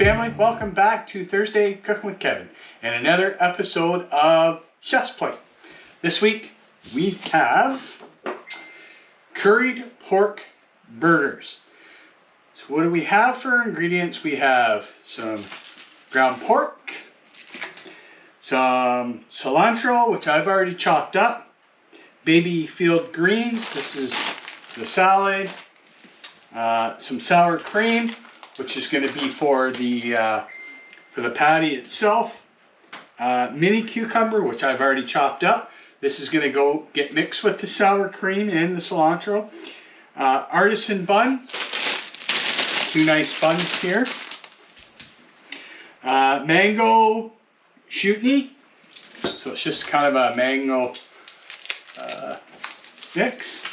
family, welcome back to Thursday Cooking with Kevin and another episode of Chef's Plate. This week we have curried pork burgers. So what do we have for ingredients? We have some ground pork, some cilantro, which I've already chopped up, baby field greens, this is the salad, some sour cream, which is going to be for the patty itself. Mini cucumber, which I've already chopped up. This is going to go get mixed with the sour cream and the cilantro. Artisan bun, two nice buns here. Mango chutney, so it's just kind of a mango mix.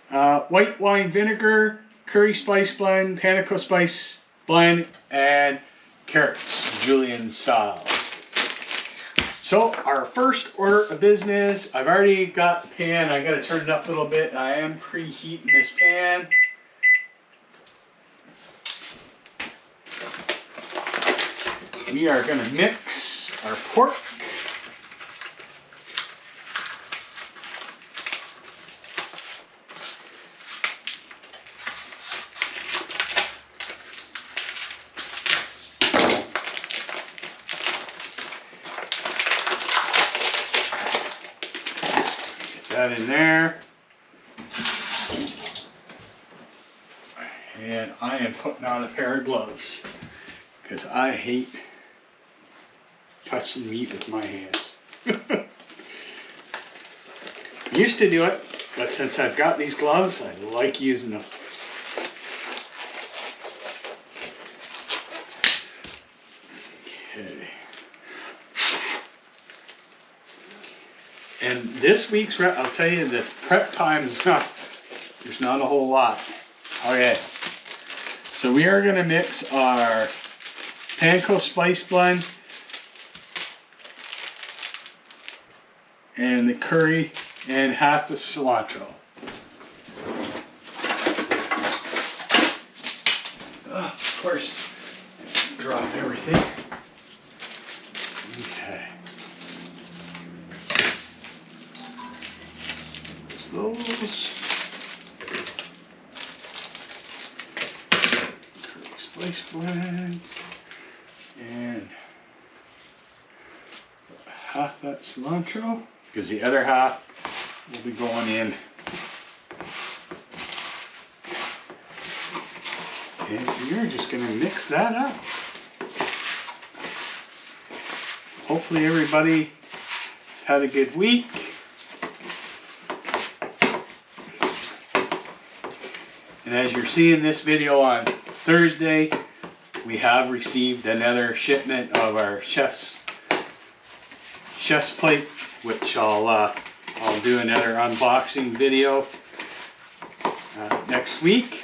White wine vinegar, curry spice blend, panico spice blend, and carrots, julienne style. So our first order of business, I've already got the pan. I got to turn it up a little bit. I am preheating this pan. We are going to mix our pork. That in there, and I am putting on a pair of gloves because I hate touching meat with my hands. Used to do it, but since I've got these gloves, I like using them. Okay. And this week's I'll tell you, the prep time is there's not a whole lot. Okay, so we are going to mix our panko spice blend and the curry and half the cilantro. Of course, drop everything. Okay. Those curry spice blend and half that cilantro, because the other half will be going in. And you're just going to mix that up. Hopefully everybody has had a good week. And as you're seeing this video on Thursday, we have received another shipment of our chef's plate, which I'll do another unboxing video next week.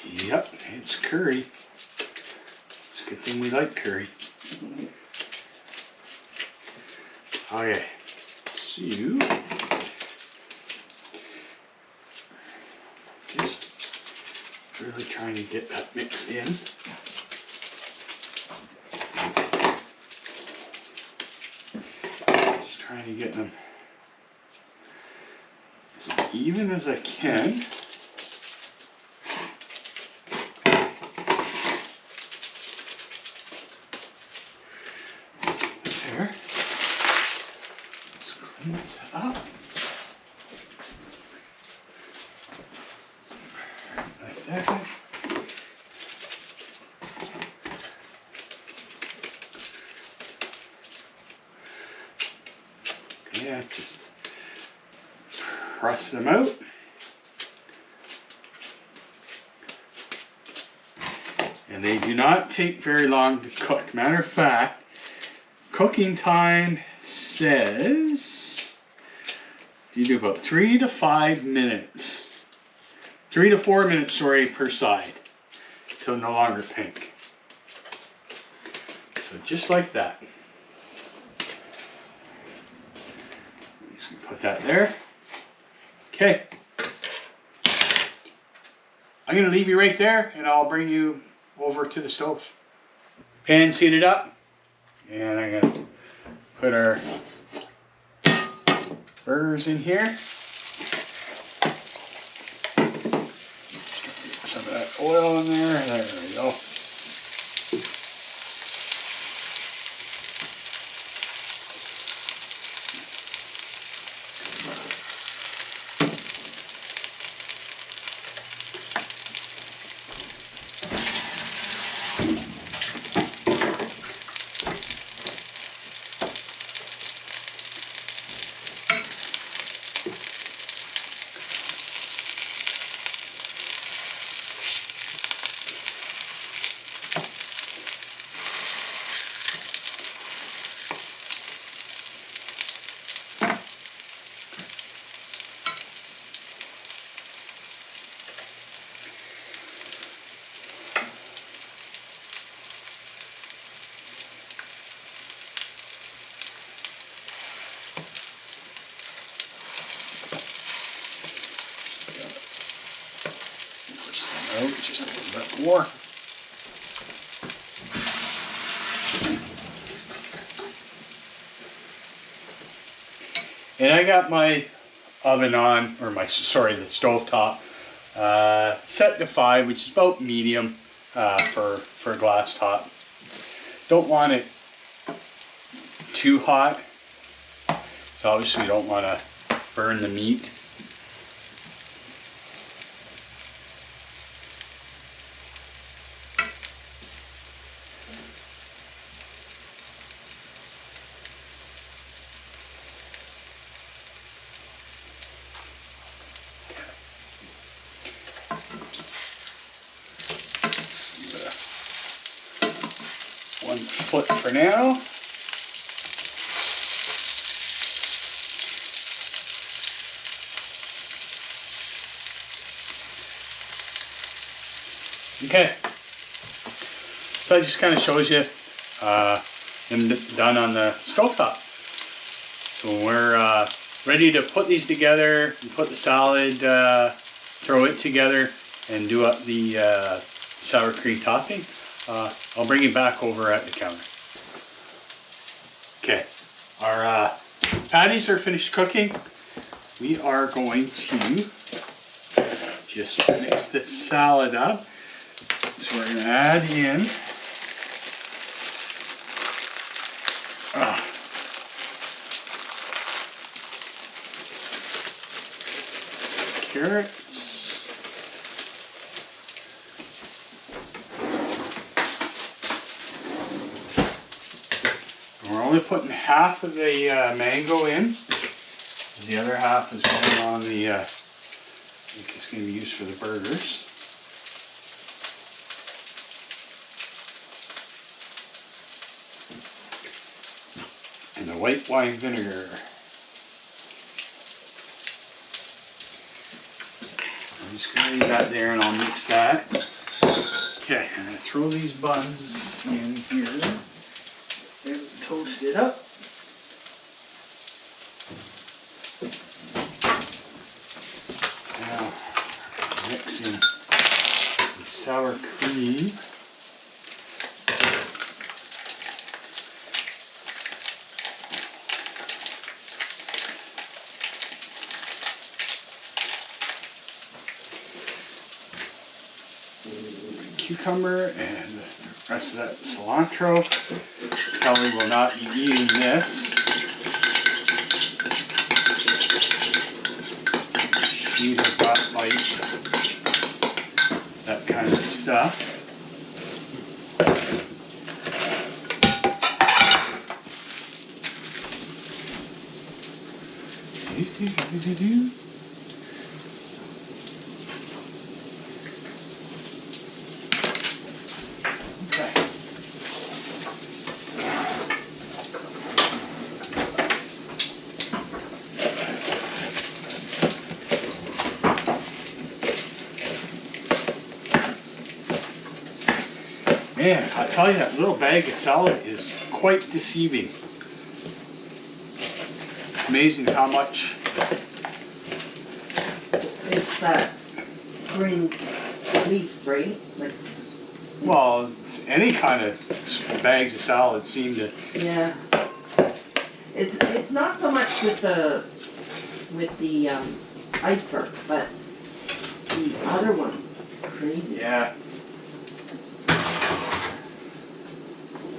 Yep, it's curry. Good thing we like curry. Okay, so just really trying to get that mixed in. Just trying to get them as even as I can. Let's clean this up. Like that. Yeah, just press them out. And they do not take very long to cook. Matter of fact, cooking time says you do about 3 to 5 minutes. 3 to 4 minutes, sorry, per side. Till no longer pink. So just like that. Put that there. Okay. I'm gonna leave you right there and I'll bring you over to the stove. Pan's heated up. And I'm gonna put our burgers in here. Some of that oil in there. There we go. Just a little bit more. And I got my oven on, or the stove top, set to 5, which is about medium for a glass top. Don't want it too hot, so obviously we don't want to burn the meat. One foot for now. Okay, so that just kind of shows you them done on the stovetop. So when we're ready to put these together and put the salad, throw it together and do up the sour cream topping, I'll bring you back over at the counter. Okay, our patties are finished cooking. We are going to just mix the salad up. So we're going to add in carrots. We're only putting half of the mango in. The other half is going on the, I think it's going to be used for the burgers. And the white wine vinegar. I'm just going to leave that there and I'll mix that. Okay, I'm going to throw these buns in here. They're toasted up. Now, mixing the sour cream. Cucumber and the rest of that cilantro. Kelly will not be eating this. She does not like that kind of stuff. Man, I tell you, that little bag of salad is quite deceiving. It's amazing how much It's that green leaves, right? Like, well, it's any kind of bags of salad seem to. yeah. It's not so much with the iceberg, but the other one's crazy. Yeah.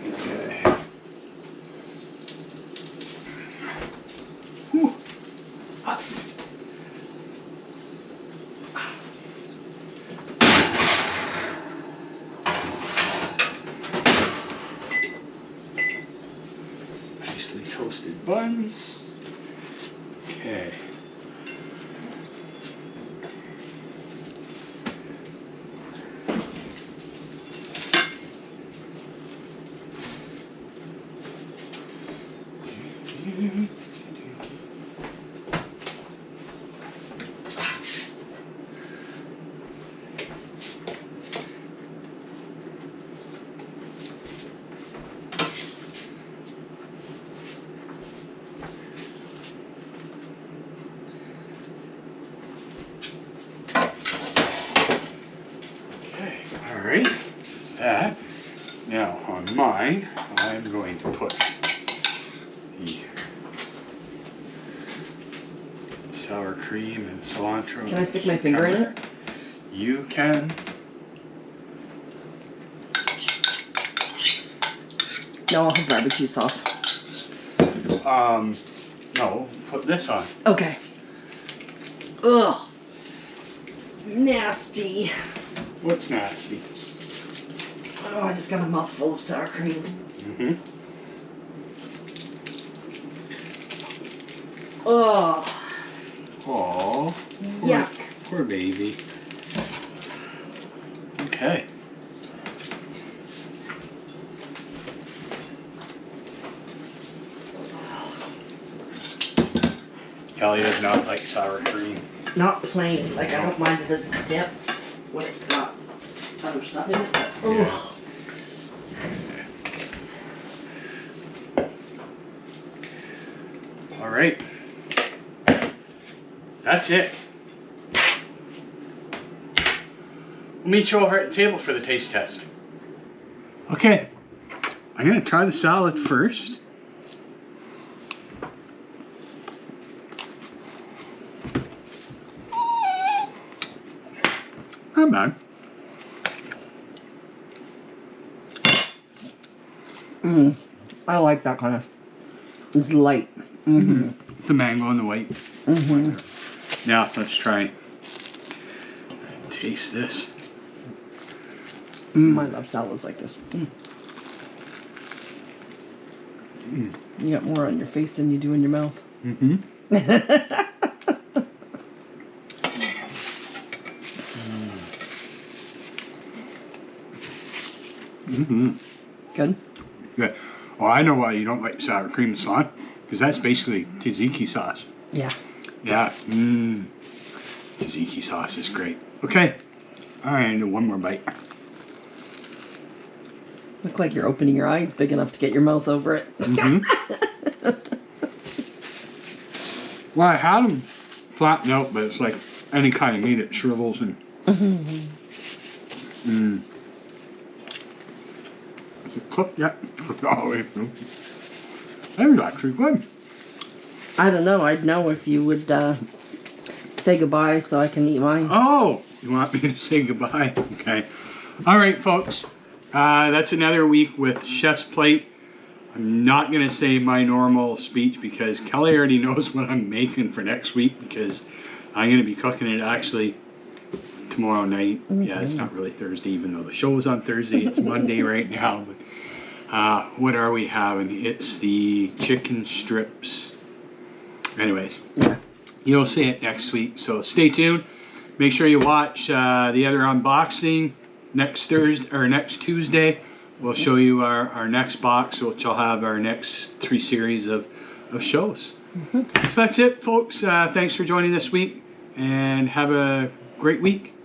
Okay. Whew. Hot. Nicely toasted buns. Okay. All right, that's that. Now on mine, I'm going to put the sour cream and cilantro. Can I stick my finger in it? You can. No, I'll have barbecue sauce. No, put this on. Okay. Ugh. Nasty. What's nasty? Oh, I just got a mouthful of sour cream. Mm-hmm. Oh. Aw. Yuck. Poor baby. Okay. Kelly does not like sour cream. Not plain. Like, I don't mind it as a dip when it's got other stuff in it. But, Yeah. All right. That's it. We'll meet you over at the table for the taste test. Okay. I'm going to try the salad first. Not bad. I like that kind of. It's light. Mm-hmm. The mango and the white. Mm-hmm. Now let's try. Taste this. I love salads like this. You got more on your face than you do in your mouth. Mm-hmm. Mm-hmm. Good. Good. Oh, I know why you don't like sour cream and cilantro, because that's basically tzatziki sauce. Yeah. Yeah. Tzatziki sauce is great. Okay. All right, I'll do one more bite. Look like you're opening your eyes big enough to get your mouth over it. Mm-hmm. Well, I had them flattened out, but it's like any kind of meat, it shrivels and. Is it cooked yet? Oh, wait. That was actually good. I don't know. I'd know if you would say goodbye so I can eat mine. Oh, you want me to say goodbye? Okay. All right, folks. That's another week with Chef's Plate. I'm not going to say my normal speech because Kelly already knows what I'm making for next week because I'm going to be cooking it actually tomorrow night. Yeah, it's not really Thursday, even though the show is on Thursday. It's Monday right now. But, what are we having? It's the chicken strips. Anyways, you'll see it next week. So stay tuned. Make sure you watch the other unboxing next Thursday or next Tuesday. We'll show you our next box, which will have our next 3 series of shows. So that's it, folks. Thanks for joining this week, and have a great week.